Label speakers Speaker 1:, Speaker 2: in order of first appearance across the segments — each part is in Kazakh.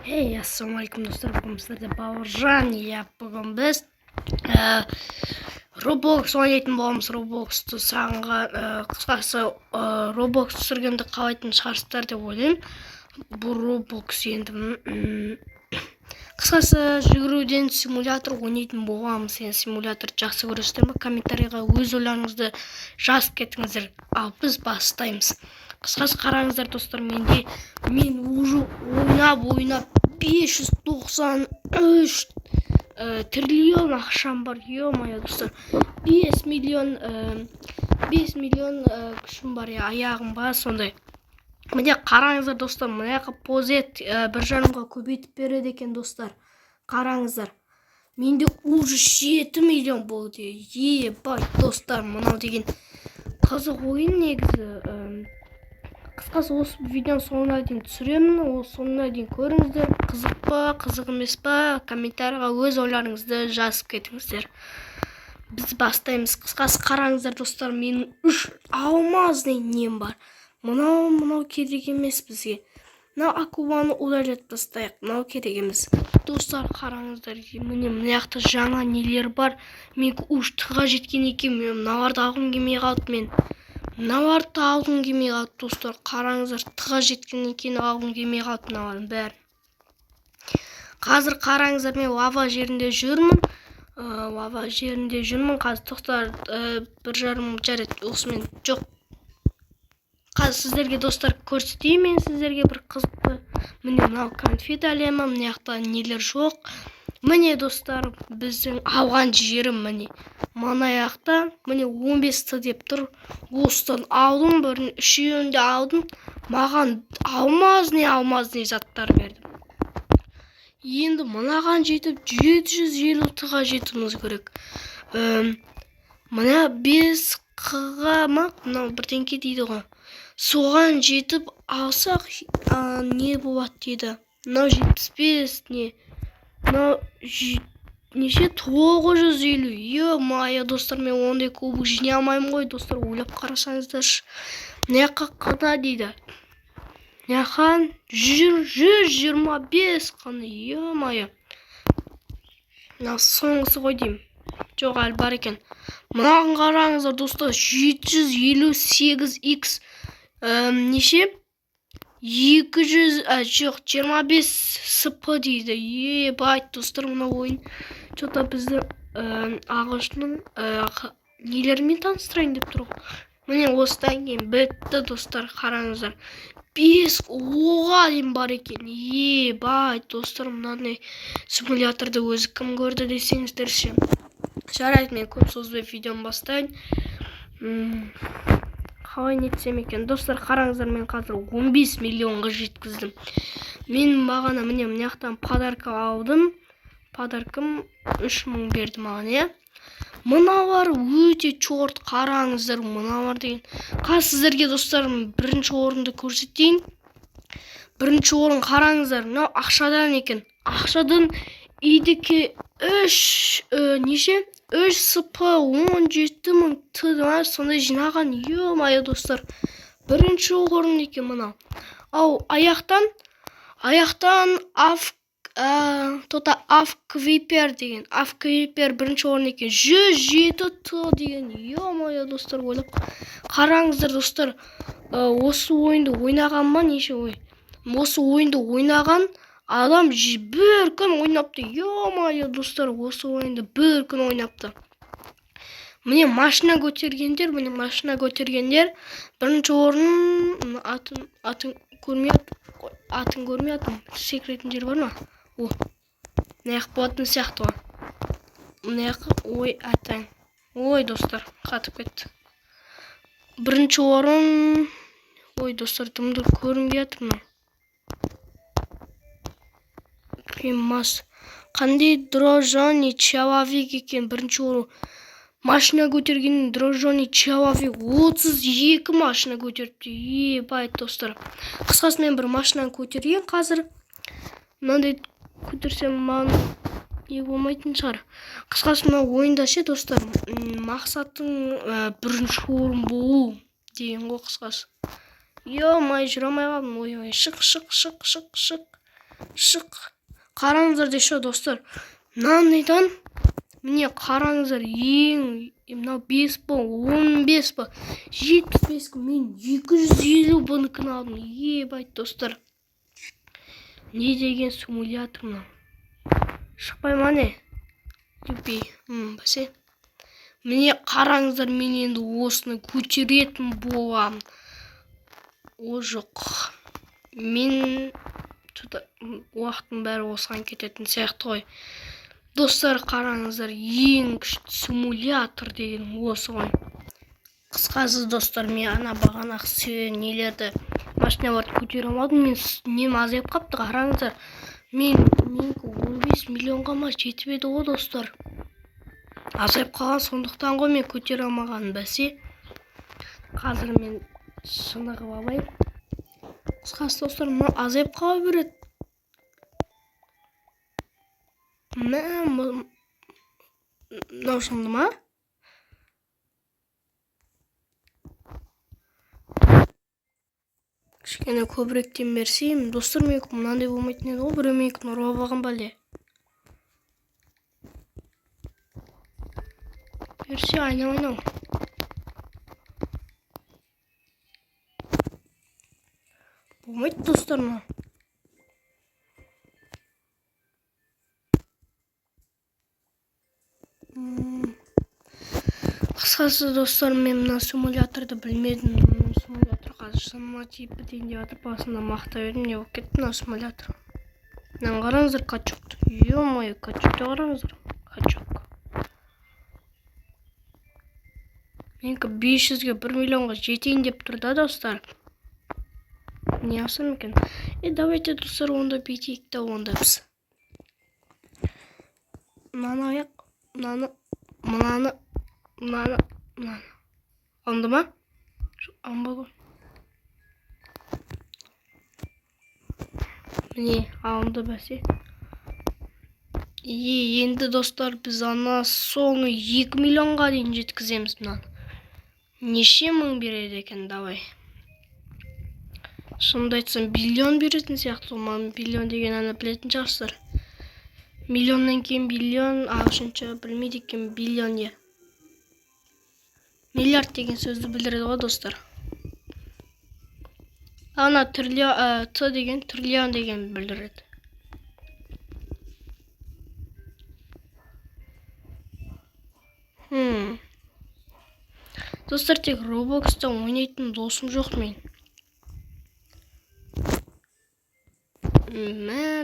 Speaker 1: Ассалаумағалейкум достар, бүгін сіздерде Бауыржан. Бүгін біз Roblox ойнайтын боламыз. Roblox'ты сағынға қысқасы Roblox түсіргенді қалайтын шығарсыздар деп ойлаймын. Бұл Roblox енді қысқасы жүгіруден симулятор ойнайтын боламыз. Симулятор жақсы көресіздер ме? Комментарийға өз ойларыңызды жазып кетіңіздер. Ал біз бастаймыз. Қысқасы қараңыздар достар, мен уже ойнап 593 триллион ақшам бар. Ё-моё достар, 5 миллион күшім бар, аяғым бар сондай. Міне қараңыздар достар, мына жаққа позет 1,5-ға көбейтіп береді екен достар. Қараңыздар, менде уже 7 миллион болды. Ебай достар, мынау деген қызық ойын негізі. Қысқасы осы видеоны соңына дейін түсіремін, ол соңына дейін көріңіздер. Қызық па, қызық емес па, комментарийға өз ойларыңызды жазып кетіңіздер. Біз бастаймыз. Қысқасы қараңыздар достар, менің 3 алмазный нем бар. Мынау керек емес бізге. Мынау акуланы удалять тастайық, мынау керек емес. Достар қараңыздар, міне мына жақта жаңа нелер бар. Мен уж тыға жеткен екен, мыналарды алғым келмей қалды Мыналарды алғым келмей қалды достар. Қараңыздар, тыға жеткен екен, алғым келмей қалды мыналардың бәрін. Қазір қараңыздар, мен лава жерінде жүрмін. Қазір тоқтар 1,5 жарайды. Осымен жоқ. Қазір сіздерге достар көрсетейін, мен сіздерге бір қызықты. Міне мынау конфет әлемі, мына жақта нелер жоқ. Міне достар, біздің алған жерім міне. Мына жақта міне 15 деп тұр. Осыдан алдым, бірін үшеуінде алдым. Маған алмазный заттар берді. Енді мынаған жетіп 750-ға жетуіміз керек. Мына 5-ға ма? Мынау бірдеңке дейді ғой. Соған жетіп алсақ не болады дейді. Мынау 75 не? Мынау неше 950. Ё-моё достар, мен ондай кубок жине алмаймын ғой достар, ойлап қарасаңыздаршы. Мына жаққа қана дейді. Мына жаққа 125 қана. Ё-моё. Мына соңғысы ғой деймін. Жоқ, әлі бар екен. Мынаған қараңыздар достар, 758x неше? 25 сп дейді. Ебай достар, мына ойын что-то бізді ағылшынның нелерімен таныстырайын деп тұр ғой. Міне осыдан кейін бітті достар, қараңыздар. 5 оға дейін бар екен. Ебай достар, мынандай симуляторды өзі кім көрді десеңіздерші. Жарайды, мен көп созбай видеоны бастайын. Қалай нетсем екен достар, қараңыздар, мен қазір 15 миллионға жеткіздім. Мен бағана міне мына жақтан подарка алдым. Подаркам 3000 берді маған, Мыналар өте чорт, қараңыздар, мыналар деген. Қазір сіздерге достар бірінші орынды көрсетейін. Бірінші орын қараңыздар, мынау ақшадан екен. Ақшадан идеке 3 сп 17 000 сондай жинаған. Ё-моё достар, бірінші орын екен мынау. Ау, аяқтан Авквипер деген. Авквипер бірінші орын екен. 107 т деген. Ё-моё достар, ойлап қараңыздар достар. Осы ойынды ойнаған ма неше ой? Осы ойынды ойнаған адам бір күн ойнапты. Ё-моё достар, осы ойынды бір күн ойнапты. Міне машина көтергендер, бірінші орын атын көрмей атым. Секретін жер бар ма? Мына жақ болатын сияқты ғой. Мына жақ, атаң. Достар, қатып кетті. Бірінші орын. Достар, дымды көрінбей атыр ма? Қандай дрожжоний человек екен бірінші орын. Машина көтерген дрожжоний человек 32 машина көтеріпті. Ебай достар. Қысқасы мен бір машинаны көтерген қазір. Мынандай көтерсем маған не болмайтын шығар. Қысқасы мына ойында достар, мақсатың бірінші орын болу деген ғой қысқасы. Ё-моё, жүре алмай қалдым. Ой, шық. Шық. Қараңыздар деші достар. Мынандайдан міне қараңыздар, мынау 5 па, 15 па, 75 күн, мен 250 бұныкін алдым. Ебайт достар. Не деген симулятор мынау? Шықпай ма не? Тупей. Бәсе. Міне қараңыздар, мен енді осыны көтеретін болам. О жоқ. Мен уақыттың бәрі осыған кететін сияқты ғой. Достар, қараңыздар, ең күшті симулятор деген осы ғой. Қысқасы достар, мен ана бағанақ нелерді машиналарды көтере алмадым. Мен нем азайып қапты, қараңыздар. Менікі 15 миллионға ма жетіп еді ғой достар. Азайып қалған, сондықтан ғой мен көтере алмағаным. Бәсе. Қазір мен шынығып алайын. Қысқасы достар, мұны азайып қала береді. Мынау шынды ма? Кішкене көбіректен берсейм. Достар, менікі мынандай болмайтын еді ғой. Біреу менікін ұрып алған бәле. Берсе, айнау. Болмайды достар, мына. Қысқасы достар, мен мына симуляторды білмедім. Симулятор қазір шыныма тиіп бітейін деп жатыр. Басында мақтап едім, не болып кетті мына симулятор. Мынаны қараңыздар, качокты. Ё-моё, качокты қараңыздар. Качок. Менікі 500-ге 1 миллионға жетейін деп тұр да достар. Не асым екен? Давайте достар, онда бетейік та онда біз. Мынаны аяқ, мынаны. Алынды ма? Алынба ғой. Міне, алынды бәсе. Енді достар, біз ана соңы 2 миллионға дейін жеткіземіз мынаны. Неше мың береді екен, давай. Шынымды айтсам, миллион беретін сияқты. Миллион деген ана білетін шығарсыздар. Миллионнан кейін миллион, ағылшынша білмейді екен, биллион е. Миллиард деген сөзді білдіреді ғой достар. Ана Т деген триллион деген білдіреді. Достар, тек Roblox'та ойнайтын досым жоқ мен.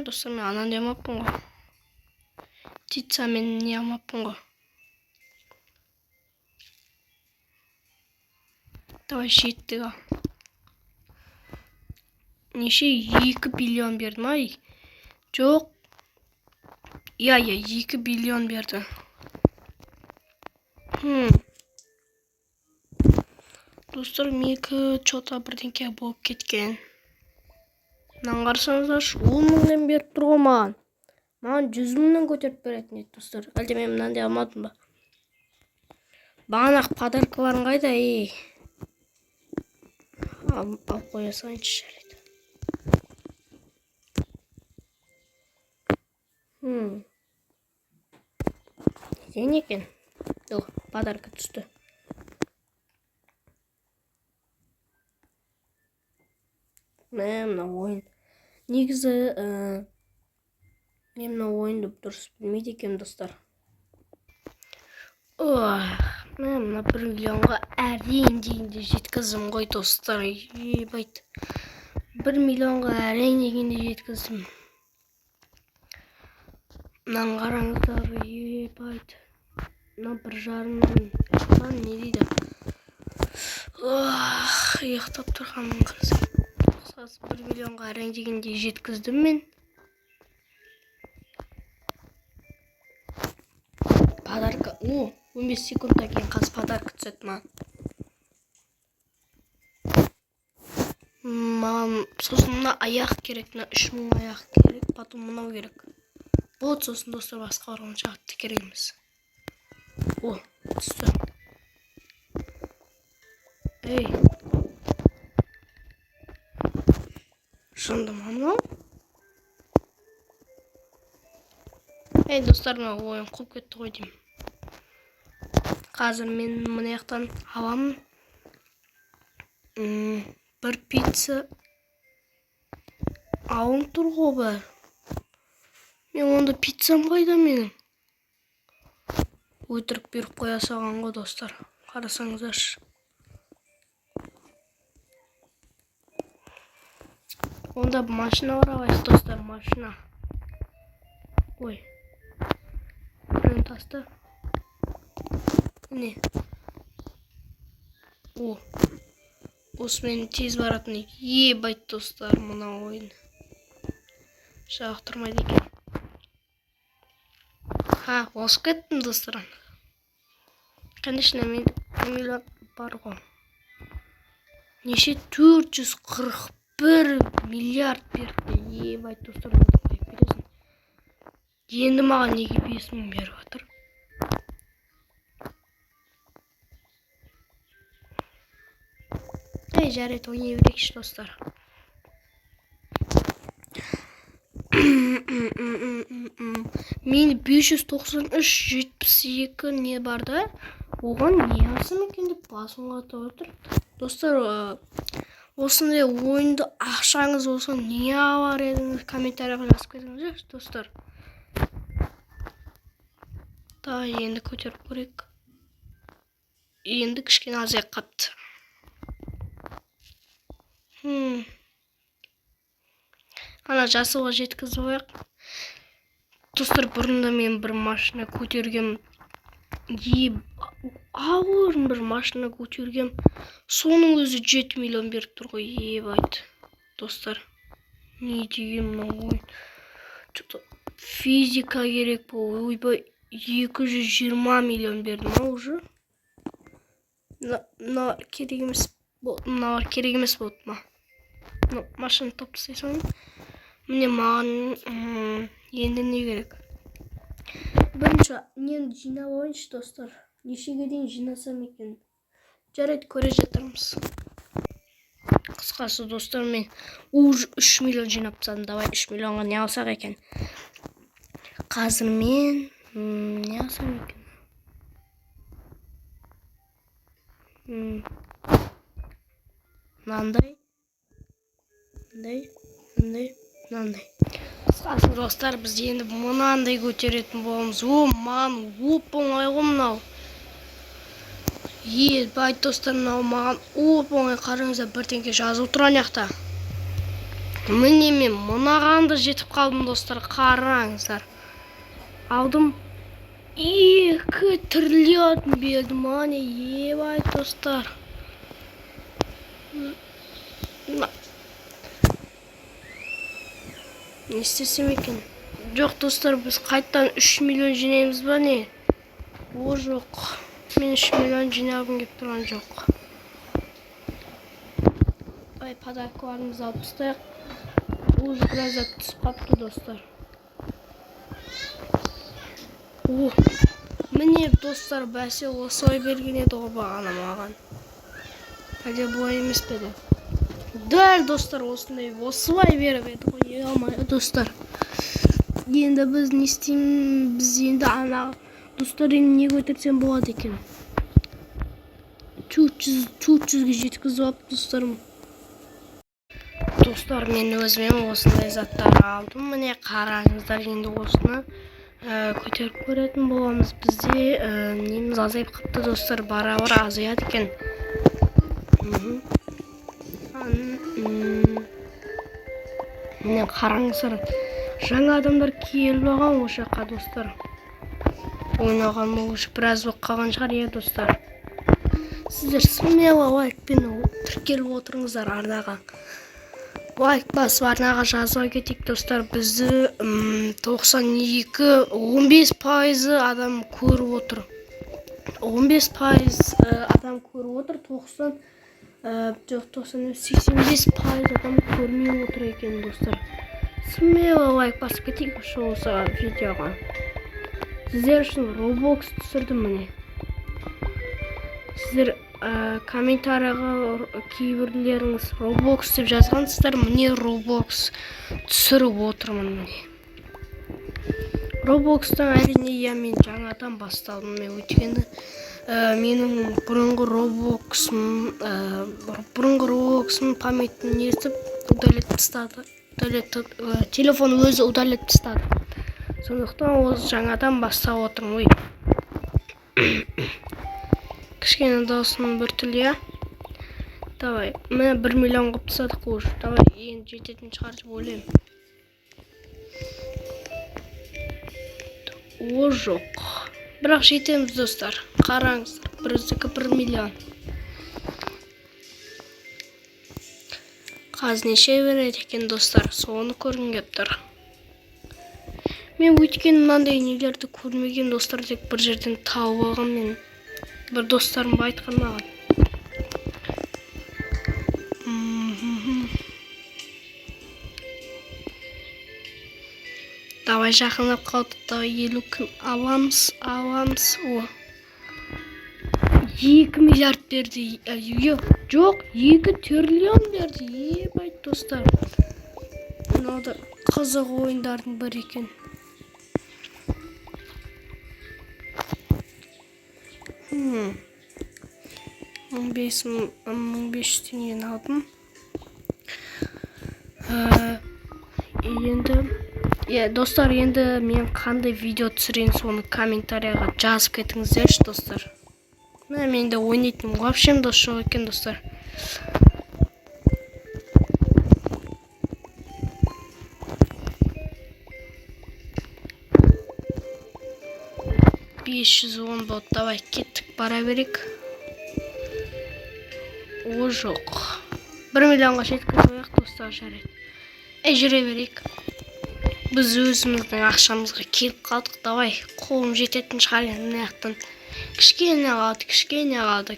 Speaker 1: Достар, мен анандай алмаппын ғой. Тица мен не алмаппын ғой. Давай жеттік ал. Неше 2 биллион берді ма? Жоқ. Я, 2 биллион берді. Достар, менікі чота бірдеңке болып кеткен. Мынаны қарасаңыздар, 10 мыңнан беріп тұр ғой маған. Маған 100 мыңнан көтеріп беретін еді достар. Әлде мен мынандай алмадым ба? Бағанақ подаркаларын қайда, ей? Ал қоя салайыншы жарайды. Неден екен? Жоқ, подарка түсті. Мына ойын. Негізі, мен мына ойынды дұрыс білмейді екен достар. Мына 1 миллионға әрең дегенде жеткіздім ғой достар. Ебайт. 1 миллионға әрең дегенде жеткіздім. Мынаны қараңыздар, ебайт. Мына 1,5 мың. Не дейді? Ұйықтап тұрғанмын қарасам. 1 миллионға әрең дегенде жеткіздім мен. Подарка. 15 секундтан кейін қазір подарка түседі маған. Сосын мына аяқ керек, мына 3 мың аяқ керек, потом мынау керек. Болды, сосын достар, басқа орғанша атты кереміз. Түсті. Ей. Шынды ма мынау? Ей достар, мен ойын қуып кетті ғой деймін. Қазір мен мына жақтан аламын. Бір пицца ауым тұр ғой бәрі. Мен онда пиццам қайда менің? Өтірік беріп қоя салған ғой достар. Қарасаңыздаршы. Онда машина бар ғой достар, машина. Ой. Мен таста. Не? О. Осы мен тез баратын ебайт достар мына ойын. Шақтырмайды екен. Ха, осып кеттім достар. Конечно, мен миллион бар ғой. Неше 441 миллиард берді. Ебайт достар, бересің. Енді маған неге 5000 беріп жатыр? Ей, жарайды, ойнай берейікші достар. Мен 593-72 не бар да? Оған не алсам екен деп басымға отыр. Достар, осындай ойынды ақшаңыз болса не алар едіңіз? Комментарияға жазып кетіңіздерші достар. Та енді көтеріп көрейік. Енді кішкене азайып қапты. Ана жасыға жеткізіп қояйық. Достар, бұрында мен бір машина көтергем. Ауыр бір машина көтергем. Соның өзі 7 миллион беріп тұр ғой, ебайт. Достар, не деген мына ойын? Физика керек бұл. Ойбай, 220 миллион берді ма уже? Мына керек емес болды ма? Машина топты сайсам. Міне маған енді не керек? Бірінші нені жинап алайыншы достар. Нешеге дейін жинасам екен? Жарайды, көре жатырмыз. Қысқасы достар, мен уже 3 миллион жинап тастадым. Давай 3 миллионға не алсақ екен? Қазір мен не алсам екен? Мынандай. Қысқасы достар, біз енді мынандай көтеретін боламыз. Маған оп-оңай ғой мынау. Бай достар, мынау маған оп-оңай. Қараңыздар, бір теңге жазып тұр аяқта. Міне мен мынағанды жетіп қалдым достар, қараңыздар. Алдым 2 триллион бердім, мане ебай достар. Не істесем екен? Жоқ достар, біз қайттан 3 миллион жинаймыз ба не? О жоқ, мен 3 миллион жинағым кеп тұрған жоқ. Ай, подаркаларымызды алып тастайық. Уже біраз түсіп қапты достар. Міне достар, бәсе осылай берген еді ғой бағана маған. Әлде бұлай емес пе еді? Дәл достар, осылай беріп еді ғой. Алмай достар. Енді біз не істейміз? Біз енді ана достар, енді не көтерсем болады екен? 400-ге жеткізіп алып достарым. Достар, мен өзіме осындай заттар алдым. Міне қараңыздар, енді осыны көтеріп көретін боламыз. Бізде неміз азайып қапты достар, бара-бара азаяды екен. Міне қараңыздар, жаңа адамдар келіп алған осы жаққа достар. Ойнаған уже біраз болып қалған шығар, достар. Сіздер смело лайкпен тіркеліп отырыңыздар арнаға. Лайк басып арнаға жазуға кетейік достар. Бізді 15% адам көріп отыр. 15% адам көріп отыр, 85% адам көрмей отыр екен достар. Смело лайк басып кетейік осы видеоға. Сіздер үшін Roblox түсірдім міне. Сіздер комментарияға кейбірлеріңіз Roblox деп жазғансыздар, міне Roblox түсіріп отырмын міне. Roblox'tan әрине иә мен жаңадан бастадым. Мен өйткені менің бұрынғы Roblox'ым памятін ертіп удалить тастады. Телефон өзі удалить тастады. Сондықтан ол жаңадан бастап отырмын. Ой. Кішкене дауысым біртүрлі, иә? Давай, міне 1 миллион қылып тастадық уже. Давай, енді жететін шығар деп ойлаймын. О, жоқ. Бірақ жетеміз, достар. Қараңыздар, біріздікі 1 миллион. Қазір неше береді екен, достар? Соны көргім келіп тұр. Мен өйткені мынандай нелерді көрмеген, достар, тек бір жерден тауып алған. Мен бір достарым айтқан маған. Давай жақындап қалдық, давай 50 күн аламыз. О. 2 миллиард берді. Жоқ, 2 триллион берді. Ебайт, достар. Мынада қызық ойындардың бір екен. 1500 теңгені алдым. Енді достар, енді мен қандай видео түсірейін, соны комментарияға жазып кетіңіздерші, достар. Менде ойнайтын вообще дос жоқ екен, достар. $510 болды. Давай кеттік, бара берек. О, жоқ. 1 миллионға жеткізіп қояйық, достар, жарайды. Жүре берейік. Біз өзіміздің ақшамызға келіп қалдық. Давай, қолым жететін шығар енді мына жақтан. Кішкене қалды.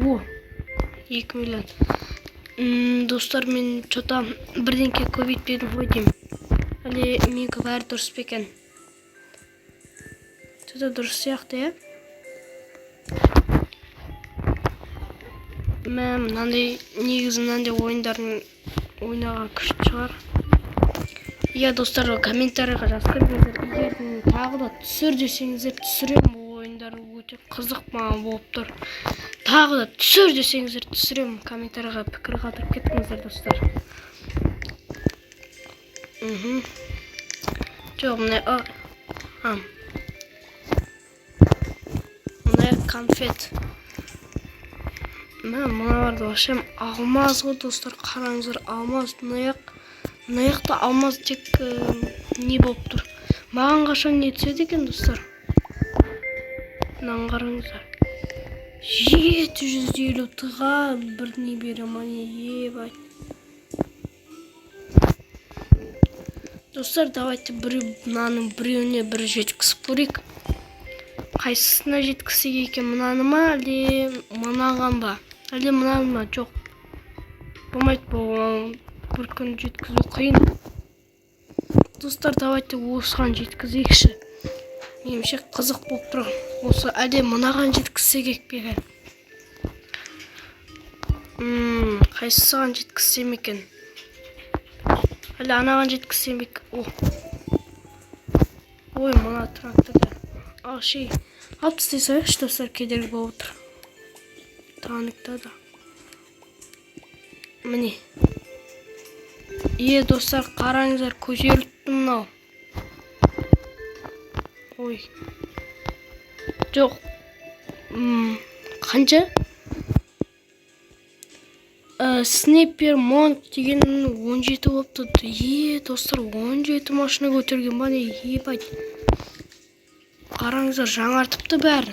Speaker 1: О, 2 миллион. Достар, мен что-то бірдеңке көбейтпедім ғой деймін. Әлде менікі бәрі дұрыс па екен? Что-то дұрыс сияқты, иә? Мынандай негізі мынандай ойындарын ойнаға күшті шығар. Иә, достар, комментарияға жазып беріңіздер. Егер тағы да түсір десеңіздер, түсіремін. Бұл ойындар өте қызық маған болып тұр. Тағы да түсір десеңіздер, түсіремін. Комментарияға пікір қалдырып кетіңіздер, достар. Жоқ, мына конфет. Мыналарды вообще алмаз ғой, достар, қараңыздар, алмаз. Мына жақта алмаз тек не болып тұр. Маған қашан не түседі екен, достар? Мынаны қараңыздар. 750-ға бірдеңе берем, ебай. Достар, давайте мынаның біреуіне бір жеткізіп көрейік. Қайсысына жеткізсек екен, мынаны ма, әлде мынаған ба? Әлде мынаны ма? Жоқ. Болмайды, бұл бір күн жеткізу қиын. Достар, давайте осыған жеткізейікші. Меніңше қызық болып тұр. Осы әлде мынаған жеткізсек екен. Қайсыған жеткізсем екен? Әлде анаған жеткізсем екен? Ой, мына тракторда. Алып тастай салайықшы, достар, кедергі болып тұр. Таныкта да. Міне. Достар, қараңыздар, көтеріліпті мынау. Ой. Жоқ. Қанша? Снайпер монк деген 17 болып тұр. Достар, 17 машина көтерген ба не? Ебай. Қараңыздар, жаңартыпты бәрі.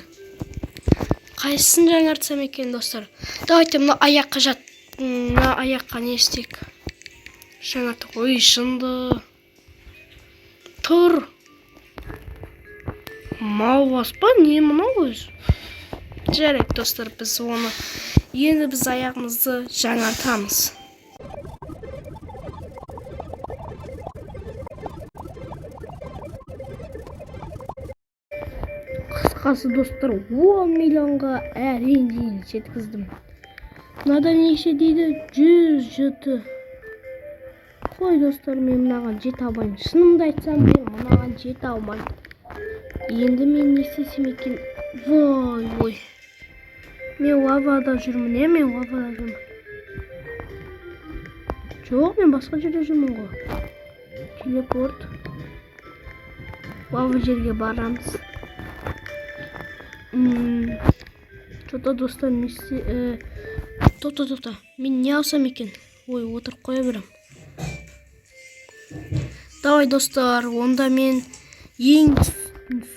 Speaker 1: Қайсысын жаңартсам екен, достар? Давайте мына аяққа мына аяққа не істейік? Жаңартып. Ой, жынды. Тұр. Мал баспа, не мынау өзі? Жарайды, достар, біз оны енді біз аяғымызды жаңартамыз. Қысқасы, достар, 10 миллионға әрең жеткіздім. Мынада неше дейді? 100 жыты. Ой достар, мен мынаған жете алмаймын. Шынымды айтсам, мен мынаған жете алмаймын. Енді мен не істесем екен? Ой. Мен лавада жүрмін, мен лавада жүрмін. Жоқ, мен басқа жерде жүрмін ғой. Телепорт. Лава жерге барамыз. Тота достар, тота. Мен не алсам екен? Ой, отырып қоя берем. Давай достар, онда мен ең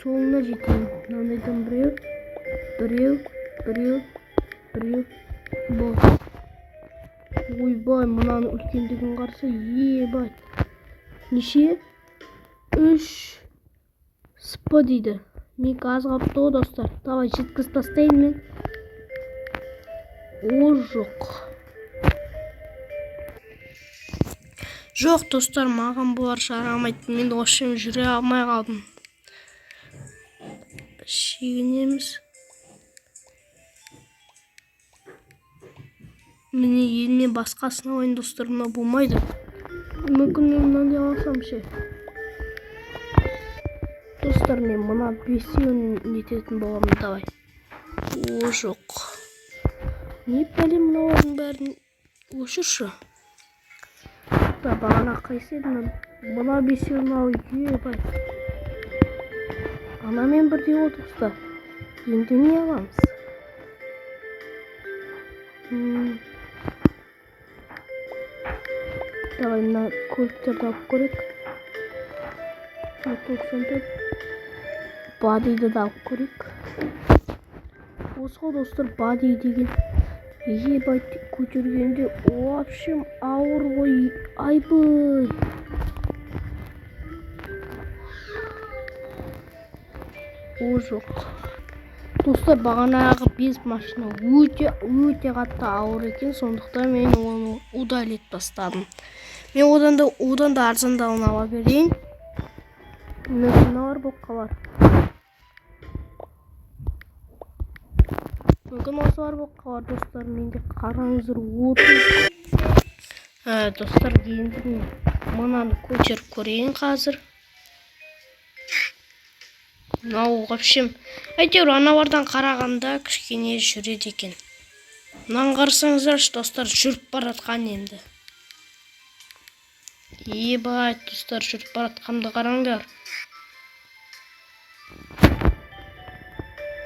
Speaker 1: соңына жетейін. Мынандайдан біреу. Бол. Ойбай, мынаның үлкендігін қараса, ебай. Неше? 3 спа дейді. Мен аз қалыпты ғой достар. Давай жеткіз тастайын мен. Жоқ. Жоқ достар, маған бұлар жарамайды. Мен ошым жүре алмай қалдым. Шегінеміз. Міне еліне басқасына ойын достар, мына болмайды. Мүмкін мен мынандай алсам ше. Достар, мен мына 5-еуін нететін боламын, давай. Жоқ. Не бәлем мыналардың бәрін өшірші. Бағана қайсы едім, мына 5-еуін ал, ебай. Анамен бірдей отырсызда. Енді не аламыз? Давай мына көліктерді алып көрек. 94. Бадиді да алып көрек. Осыға достар, бади деген ебай көтергенде вообще ауыр ғой. Айбай. Жоқ. Достар, бағанағы 5 машина өте қатты ауыр екен, сондықтан мен оны удалить бастадым. Мен одан да арзандауын ала берейін. Мүмкін болып қалар. Достар, менде қараңыздар отыр. Достар, енді мынаны көтеріп көрейін қазір. Мынау вообще, әйтеуір аналардан қарағанда кішкене жүреді екен. Мынаны қарасаңыздаршы достар, жүріп баратқан енді. Ебай достар, жүріп баратқанды қараңдар.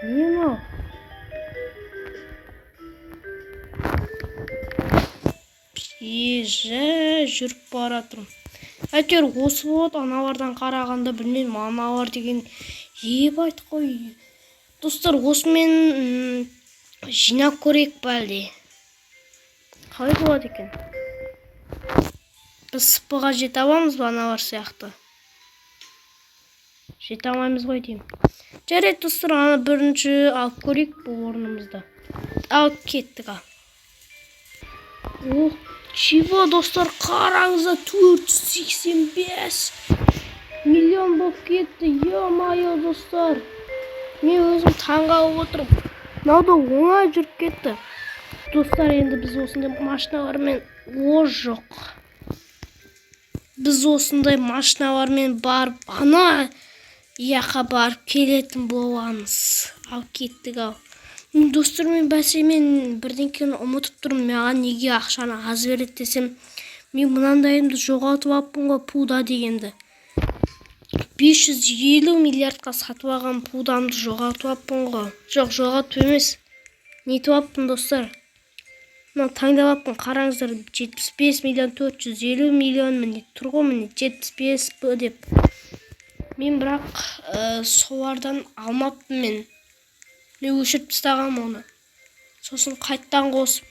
Speaker 1: Не мынау? Жүріп баратырмын. Әйтеуір осы болады, аналардан қарағанда білмеймін, аналар деген ебайт қой. Достар, осымен жинап көрейік бәлде. Қалай болады екен? Біз спаға жете аламыз ба аналар сияқты? Жете алмаймыз ғой деймін. Жарайды достар, ана бірінші алып көрейік бұл орнымызда. Алып кеттік ал. Чего достар, қараңызда 485 миллион болып кетті. Е-мое достар, мен өзім таңғалып отырмын. Мынау да оңай жүріп кетті. Достар, енді біз осындай машиналармен жоқ. Біз осындай машиналармен барып ана яқа барып келетін боламыз. Ал кеттік ал. Достар, мен бәсемен бірдеңкені ұмытып тұрмын. Маған неге ақшаны аз береді десем, мен мынандайымды жоғалтып алыппын ғой, пуда дегенді. 550 миллиардқа сатып алған пудамды жоғалтып алыппын ғой. Жоқ, жоғалтып емес. Нетіп алыппын достар. Мына таңдап алыппын, қараңыздар, 75 миллион 450 миллион міне тұр ғой, міне 75 деп. Мен бірақ солардан алмаппын мен. Мен өшіріп тастағам оны. Сосын қайттан қосып.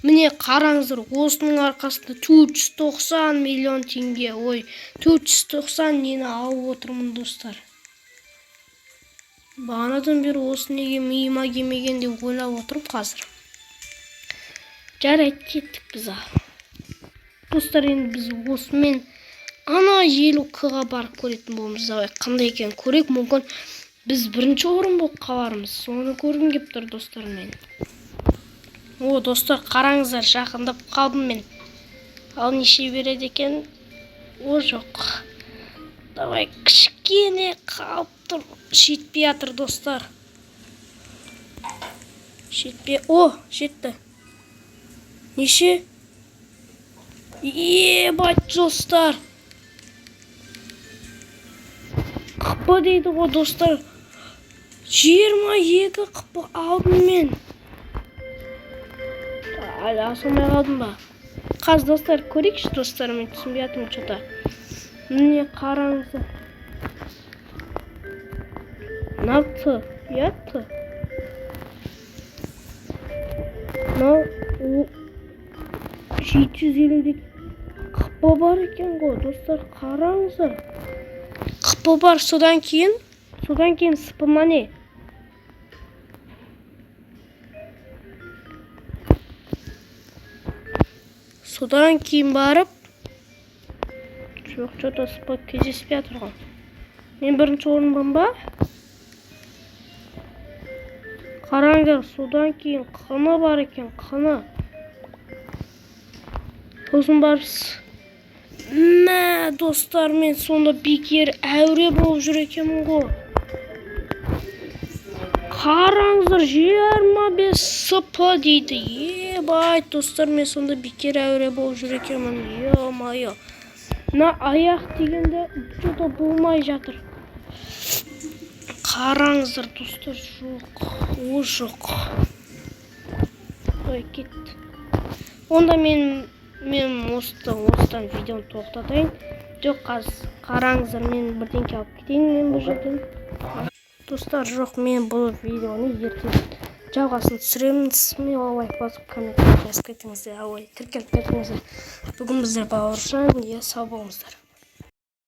Speaker 1: Міне қараңыздар, осының арқасында 490 миллион теңге. Ой, 490 нені алып отырмын достар. Бағанадан бері осы неге миыма келмеген деп ойлап отырып қазір. Жарайды, кеттік біз ал. Достар, енді біз осымен ана 50К-ға барып көретін болмыз. Қандай екен көрек, мүмкін біз бірінші орын болып қалармыз. Соны көргім кеп тұр достар мен. Достар, қараңыздар, жақындап қалдым мен. Ал неше береді екен? О жоқ. Давай кішкене қалып тұр. Жетпей жатыр достар. Жетпей. О, жетті. Неше? Ебать достар. Қыпы дейді ғой достар. 22 қыпы алдым мен. Әлі асылмай қалдым ба? Қаз достар, көрейікші достар, мен түсінбей жатырмын что-то. Міне қараңыздар. Мынау ұятты. Мынау 750 қыпы бар екен ғой достар, қараңыздар. Қыпы бар, содан кейін сыпыма не? Содан кейін барып, жоқ, что-то сыпы кездеспей жатыр ғой. Мен бірінші орынмын ба? Қараңдар, содан кейін қыны бар екен, қыны. Сосын барыс. Мә, достар, мен сонда бекер әуре болып жүр екенмін ғой. Қараңыздар, 25 сыпы дейді. Ебай, достар, мен сонда бекер әуре болып жүр екенмін. Е-майы. Мына аяқ дегенде что-то болмай жатыр. Қараңыздар, достар, жоқ. О, жоқ. Ой, кетті. Онда мен осыдан видеоны тоқтатайын. Жоқ, қараңыздар, мен бірдеңке алып кетейін мен бұл жерден. Достар, жоқ, мен бұл видеоны ертең жалғасын түсіремін. Мен лайк басып, комментарий жазып кетіңіздер. Тіркеліп кетіңіздер. Бүгін біздер Бауыржан, сау болыңыздар.